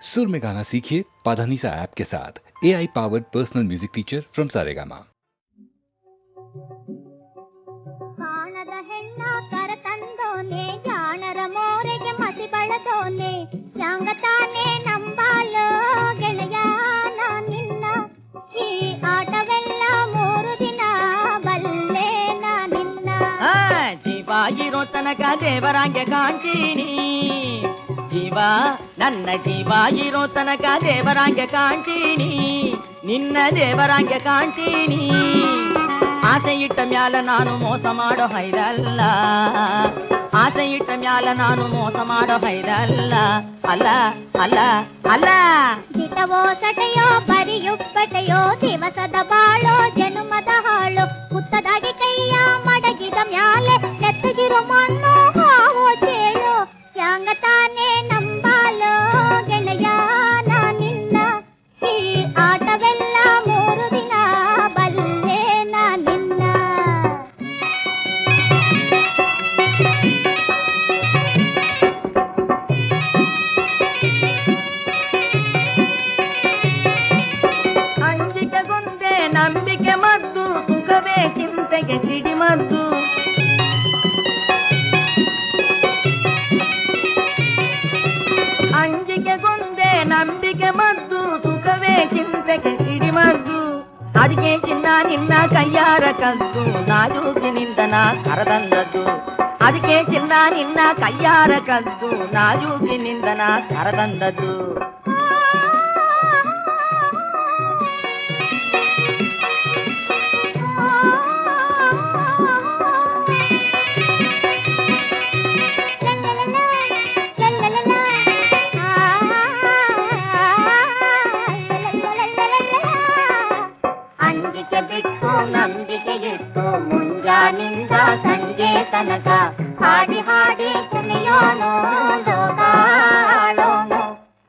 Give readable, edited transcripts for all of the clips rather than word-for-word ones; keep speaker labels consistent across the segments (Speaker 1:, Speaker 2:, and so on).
Speaker 1: सुर में गाना सीखिए पाधानीसा ऐप के साथ। AI powered personal music teacher from Saregama.
Speaker 2: ಕಾಣದ ಹೆಣ್ಣ ಕರತಂದೋನೆ ಜಾಣರ ಮೋರೆಗೆ ಮಸಿ ಬಳದೋನೆ ಯಾಂಗತಾನೆ ನಂಬಾಲೋ ಗೆಳೆಯ ನಿನ್ನ ಈ ಆಟವೆಲ್ಲ 3 ದಿನ ಬಲ್ಲೆ ನಿನ್ನ
Speaker 3: ಜೀವಾಗಿರೋ ತನಕ ದೇವರಾಂಗೆ ಕಾಣ್ತೀನಿ ಜೀವ ನನ್ನ ಜೀವ ಇರೋ ತನಕ ದೇವರಾಂಗೆ ಕಾಣ್ತೀನಿ ನಿನ್ನ ದೇವರಾಂಗೆ ಕಾಣ್ತೀನಿ ಆಸೆ ಇಟ್ಟ ಮ್ಯಾಲ ನಾನು ಮೋಸ ಮಾಡೋ ಹೈದಲ್ಲ ಆಸೆ ಇಟ್ಟ ಮ್ಯಾಲ ನಾನು ಮೋಸ ಮಾಡೋ ಹೈದಲ್ಲ ಅಲ್ಲ ಅಲ್ಲ ಅಲ್ಲ
Speaker 2: ಜಿಟವೋ ಸಟೆಯೋ ಬರಿಯುಪ್ಪಟೆಯೋ ದಿವಸದ ಬಾಳೋ ಜನುಮದ ಹಾಳು ಹುತ್ತದಾಗಿ ಕೈಯ ಮಡಗಿದ ಮ್ಯಾಲೆ ನೆತ್ತಗಿರೋ ಮಣ್ಣು ಹಾವೋ ಚೇಳು ಯಾಂಗ ತಾನೇ ನಂಬಾಲೋ ಗೆಳೆಯ ನಿನ್ನ ಈ ಆಟವೆಲ್ಲ 3 ದಿನ ಬಲ್ಲೆ ನಿನ್ನ
Speaker 3: ಅಂಜಿಕೆಗೊಂದೆ ನಂಬಿಕೆ ಮದ್ದು ಸುಖವೇ ಚಿಂತೆಗೆ ಸಿಡಿಮದ್ದು ಅಂಜಿಕೆಗೊಂದೆ ನಂಬಿಕೆ ಮದ್ದು ಸುಖವೇ ಚಿಂತೆಗೆ ಸಿಡಿಮದ್ದು ಅದಕ್ಕೆ ಚಿನ್ನ ನಿನ್ನ ಕೈಯಾರ ಕದ್ದು ನಾಜೂಕಿನಿಂದ ನಾ ಕರದಂದದ್ದು ಅದಕ್ಕೆ ಚಿನ್ನ ನಿನ್ನ ಕೈಯಾರ ಕದ್ದು ನಾಜೂಕಿನಿಂದ ನಾ ಕರದಂದದ್ದು
Speaker 2: ಬಿಟ್ಟು ನಂಬಿಕೆ ಇಟ್ಟು ಮುಂಜಾನಿಂದ ಸಂಜೆ ತನಕ ಹಾಡಿ ಹಾಡಿ ಕುಣಿಯೋನು ಲೋಕಾಳೋನು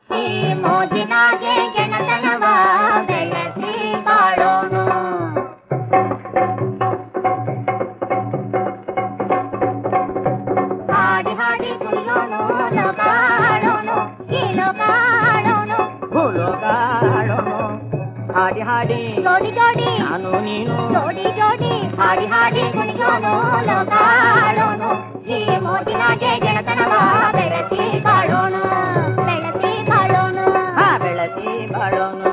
Speaker 2: ಈ ಮೋಜಿನಾಗೆ ಗೆಣತನವ ಬೆಳೆಸಿ ಬಾಳೋನು ಹಾಡಿ ಹಾಡಿ ಕುಣಿಯೋನು ಲೋಕಾಳೋನು ಈ ಲೋಕಾಳೋನು
Speaker 3: ಭೂಲೋಕಾಳೋನು ಹಾಡಿ ಹಾಡಿ
Speaker 2: ಜೋಡಿ ಜೋಡಿ
Speaker 3: ನಾನು ನೀನು
Speaker 2: ಜೋಡಿ ಜೋಡಿ ಹಾಡಿ ಹಾಡಿ ಕುಣಿಯೋನು ಲೋಕಾಳೋನು ಈ ಮೋಜಿನಾಗೆ ಗೆಣತನವ ಬೆಳೆಸಿ ಬಾಳೋನು ಬೆಳೆಸಿ ಬಾಳೋನು
Speaker 3: ಬೆಳೆಸಿ ಬಾಳೋನು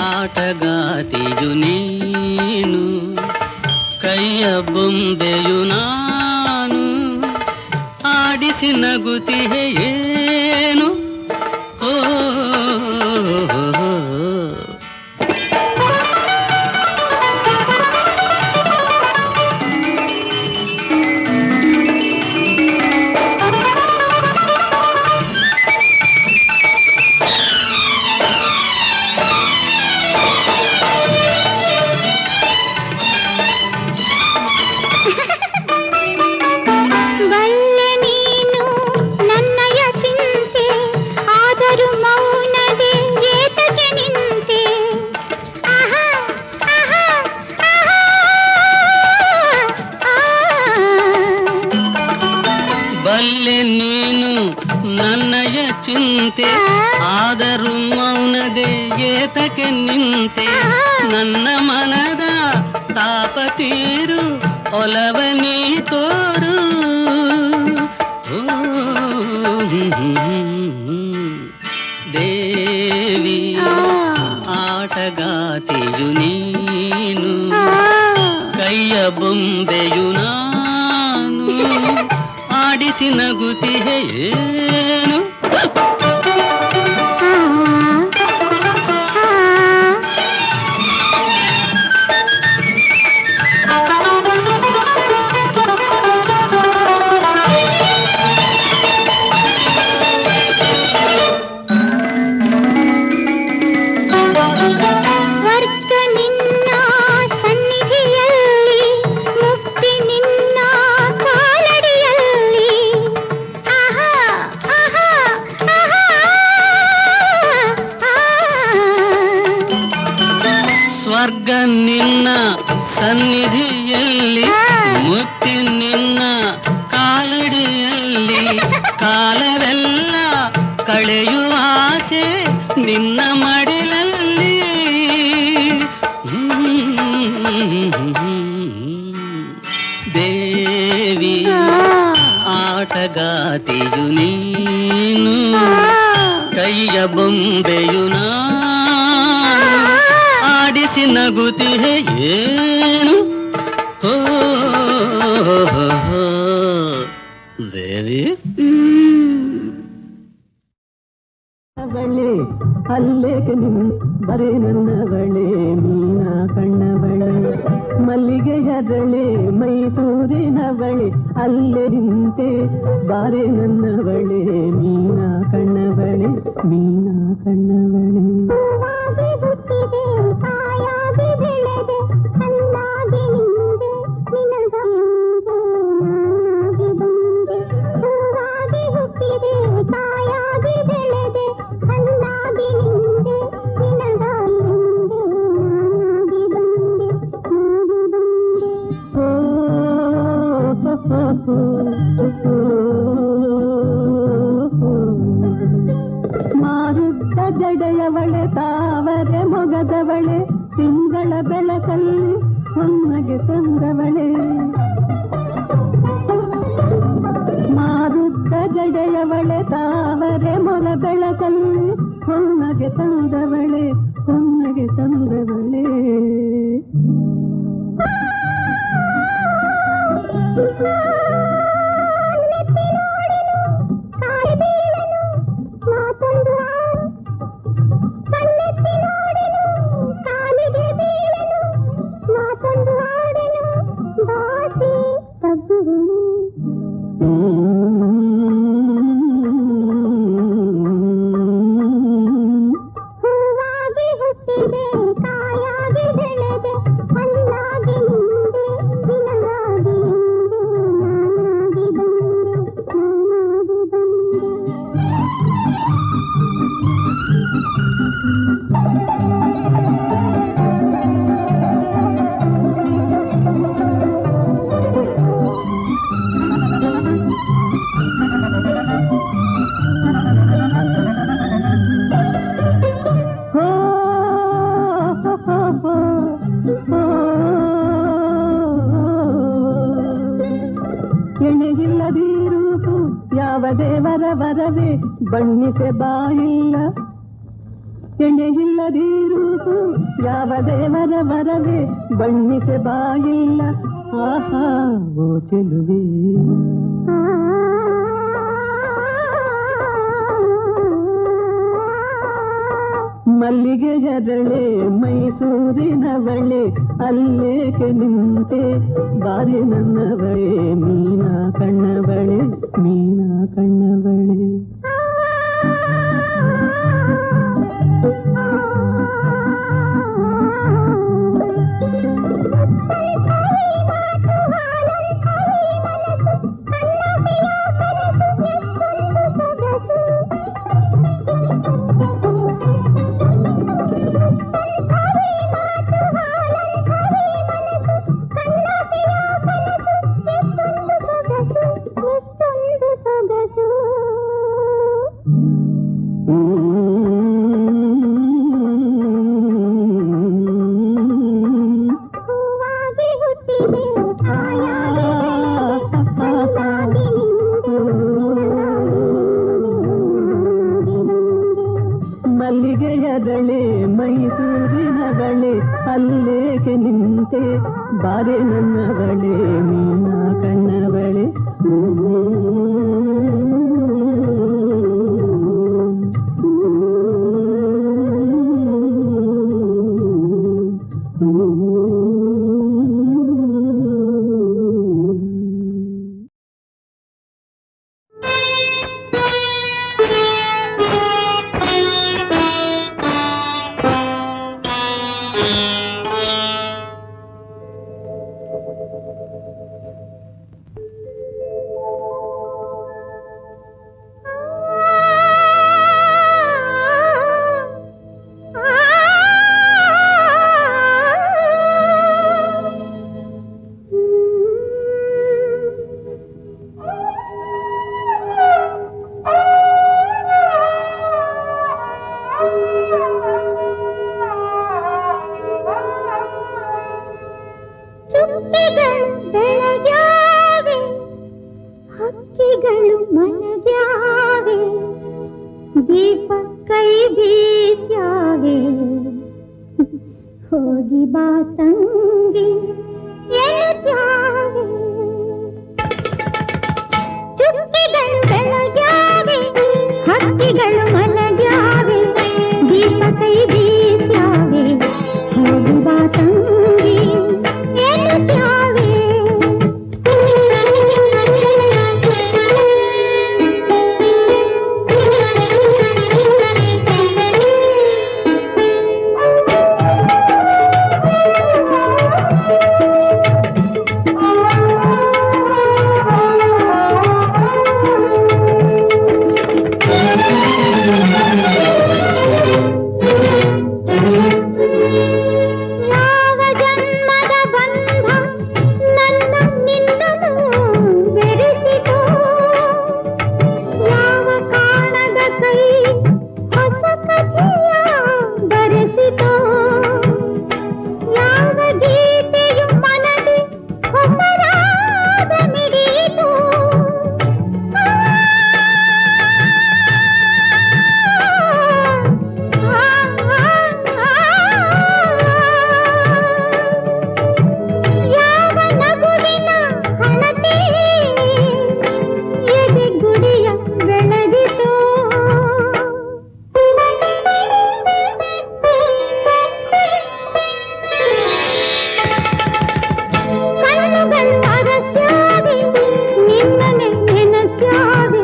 Speaker 4: ಆಟಗಾತಿಯು ನೀನು ಕೈಯ ಬೊಂಬೆಯು ನಾನು ಆಡಿಸಿ ನಗುತ್ತಿಹೆ ಏನು ಓ ಚಿಂತೆ ಆದರೂ ಮೌನದೆ ಏತಕ್ಕೆ ನಿಂತೆ ನನ್ನ ಮನದ ತಾಪ ತೀರು ಒಲವ ನೀ ತೋರು ದೇವಿ ಆಟಗಾತಿಯು ನೀನು ಕೈಯ ಬೊಂಬೆಯು ನಾನು ಆಡಿಸಿ ನಗುತ್ತಿಹೆ ಏನು ಮುತ್ತಿ ನಿನ್ನ ಕಾಲಡಿಯಲ್ಲಿ ಕಾಲವೆಲ್ಲ ಕಳೆಯುವ ಆಸೆ ನಿನ್ನ ಮಡಿಲಲ್ಲಿ. ದೇವಿ ಆಟಗಾತಿಯು ನೀನು, ಕೈಯ ಬೊಂಬೆಯು ನಾನು, ಆಡಿಸಿ ನಗುತ್ತಿಹೆ ಏನು ಓ ದೇವಿ.
Speaker 3: ಬಳೆ ಅಲ್ಲೇಕೆ ನಿನ್ನ ಬರೇ ನನ್ನ ಬಳೆ ಮೀನ ಕಣ್ಣ ಬಳೆ, ಮಲ್ಲಿಗೆಯ ಬಳೆ ಮೈಸೂರಿನ ಬಳೆ ಅಲ್ಲೇ ನಿಂತೆ ಬಾರೆ ನನ್ನ ಬಳೆ ಮೀನ ಕಣ್ಣ ಬಳೆ ಮೀನ ಕಣ್ಣ ಬಳೆ.
Speaker 2: ಹೂವಾಗಿ ಹುಟ್ಟಿದೆ ಕಾಯಾಗಿ ಬೆಳೆದೆ ಕಣ್ಣಾಗಿ ನಿಂದೆ ನಿನಗಂದೆ ನಾನಾಗಿ ಬಂದೆ. ಹೂವಾಗಿ ಹುಟ್ಟಿದೆ ಕಾಯಾಗಿ ಬೆಳೆದೆ ಕಣ್ಣಾಗಿ ನಿಂದೆ ನಿನಗಾಗಿ ಎಂದೆ ನಾನಾಗಿ ಬಂದೆ ನಾಗಿ ಬಂದೆ.
Speaker 3: ಮಾರುದ್ದ ಜಡೆಯವಳೆ ತಾವರೆ ಮೊಗದವಳೆ ತಿಂಗಳ ಬೆಳಕಲ್ಲಿ ಹೊನ್ನಗೆ ತಂದವಳೆ. ಮಾರುದ್ದ ಜಡೆಯವಳೆ ತಾವರೆ ಮೊಗ ಬೆಳಕಲ್ಲಿ ಹೊನ್ನಗೆ ತಂದವಳೆ ಹೊನ್ನಗೆ ತಂದವಳೆ.
Speaker 2: ಹೂವಾಗಿ ಹುಟ್ಟಿದೆ ಕಾಯಾಗಿ ಬೆಳೆದೆ ಹಣ್ಣಾಗಿ ನಿಂದೆ ನಿನಗಾಗಿ ಎಂದೆ ನಾನಾಗಿ ಬಂದೆ ನಾನಾಗಿ ಬಂದೆ.
Speaker 3: ಎಣೆಗಿಲ್ಲದಿರುವುದು ಯಾವ ದೇವರ ವರವೇ ಬಣ್ಣಿಸೆ ಬಾಯಿಲ್ಲ. ಎಣೆಗಿಲ್ಲದಿರುವುದು ಯಾವ ದೇವರ ವರವೇ ಬಣ್ಣಿಸೆ ಬಾಯಿಲ್ಲ. ಆಹಾ ಓ ಚೆಲುವೆ ಮಲ್ಲಿಗೆಯದಳೆ ಮೈಸೂರಿನವಳೆ ಅಲ್ಲೇಕೆ ನಿಂತೆ ಬಾರಿ ನನ್ನವಳೆ ಮೀನ ಕಣ್ಣವಳೆ ಮೀನ ಕಣ್ಣವಳೆ.
Speaker 2: ಹೂವಾಗಿ ಹುಟ್ಟಿದೆ ಕಾಯಾಗಿ ಬೆಳೆದೆ ಹಣ್ಣಾಗಿ ನಿಂದೆ
Speaker 3: ಮಲ್ಲಿಗೆಯದಳೆ ಮೈಸೂರಿನವಳೆ ಅಲ್ಲೇಕೆ ನಿಂತೆ ಬಾರೆ ನನ್ನವಳೆ ಮೀನ ಕಣ್ಣವಳೆ.
Speaker 2: ದೀಪ ಕೈ ಬೀಸ್ಯಾವೆ ಹೋಗಿ ಬಾ ತಂಗಿ ಎನ್ನುತ್ಯಾವೆ ಚುಕ್ಕಿಗಳು ಬೆಳಗ್ಯಾವೆ ಹಕ್ಕಿಗಳು ಮಲಗ್ಯಾವೆ ದೀಪ ಕೈ ಬೀಸ್ಯಾವೆ ಹೋಗಿ ಬಾ ತಂಗಿ ಎನ್ನುತ್ಯಾವೆ ಯಾವ ಜನ್ಮದ ಬಂಧ ನನ್ನ ನಿನ್ನನು ಬೆರೆಸಿತೋ ಯಾವ ಕಾಣದ ಕೈ ಹೊಸ ಕಥೆಯ ಬರೆಸಿತೋ ಯಾವ ಗೀತೆಯು ಮನದಿ ಹೊಸ ರಾಗ ಮಿಡಿಯಿತೋ ಯಾವ ನಗುವಿನ ಹಣತೆ ಎದೆ ಗುಡಿಯ ಬೆಳಗಿತೋ ಕಣ್ಣುಗಳು ಅರಸ್ಯಾವೆ ನಿನ್ನನೆ ನೆನಸ್ಯಾವೆ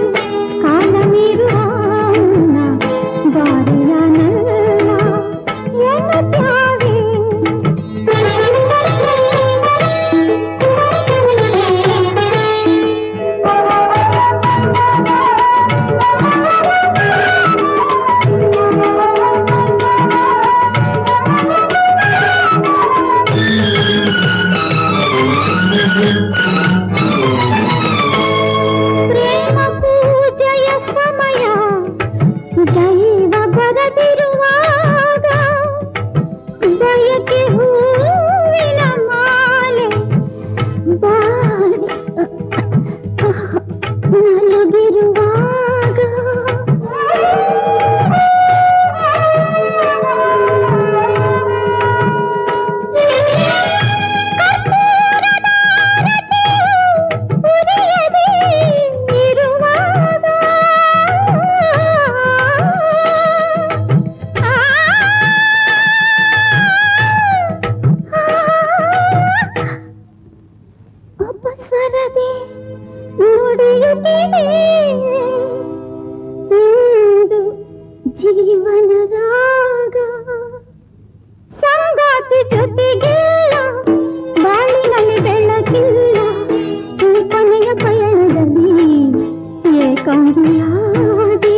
Speaker 2: ಕಾಲ ಮೀರುವ ಬಾರಿಯ ನನ್ನ ಎನ್ನುತ್ಯಾವೆ ಪ್ರೇಮ ಪೂಜೆಯ ಸಮಯ ದೈವ ಬರದಿರುವಾಗ ಬಯಕೆ ಹೂವಿನ ಮಾಲೆ ಬಾಡಿ ನಲುಗಿರುವಾಗ ಉರಿಯದೆ ಇರುವಾಗ ಅಪಸ್ವರದೆ ನುಡಿಯುತ್ತಿದೆ ಇಂದು ಜೀವನ ರಾಗ ಸಂಗಾತಿ ಜೊತೆಗಿಲ್ಲ ಬಾಳಿನಲ್ಲಿ ಬೆಳಕಿಲ್ಲ ಈ ಕೊನೆಯ ಪಯಣದಲ್ಲಿ ಏಕಾಂಗಿಯಾಗಿ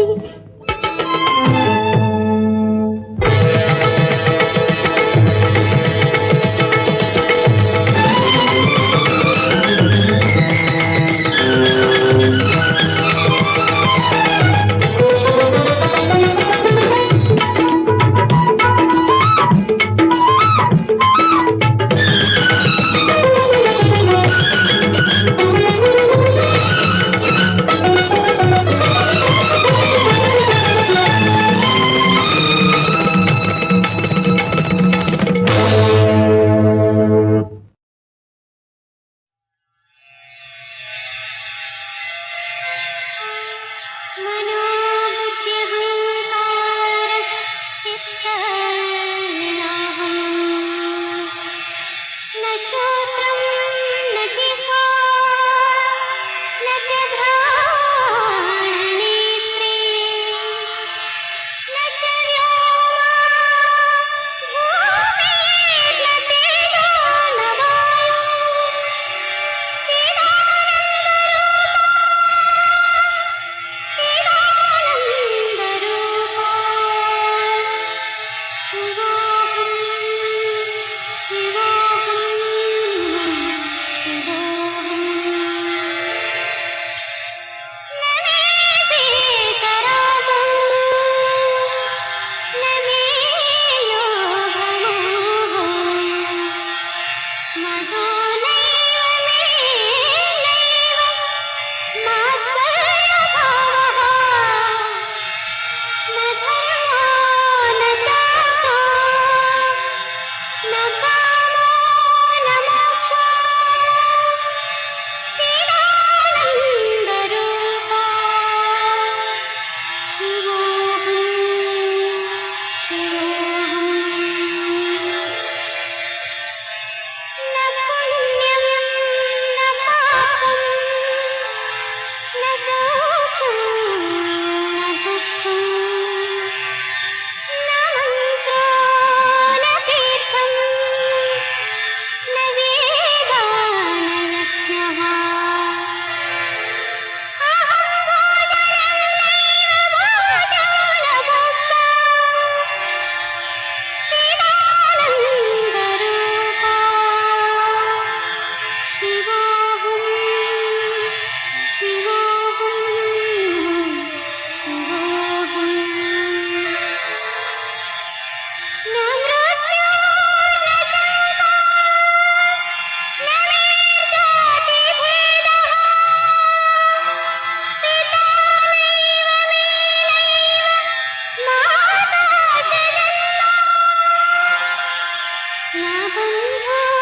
Speaker 2: ನಾ ಬಂದ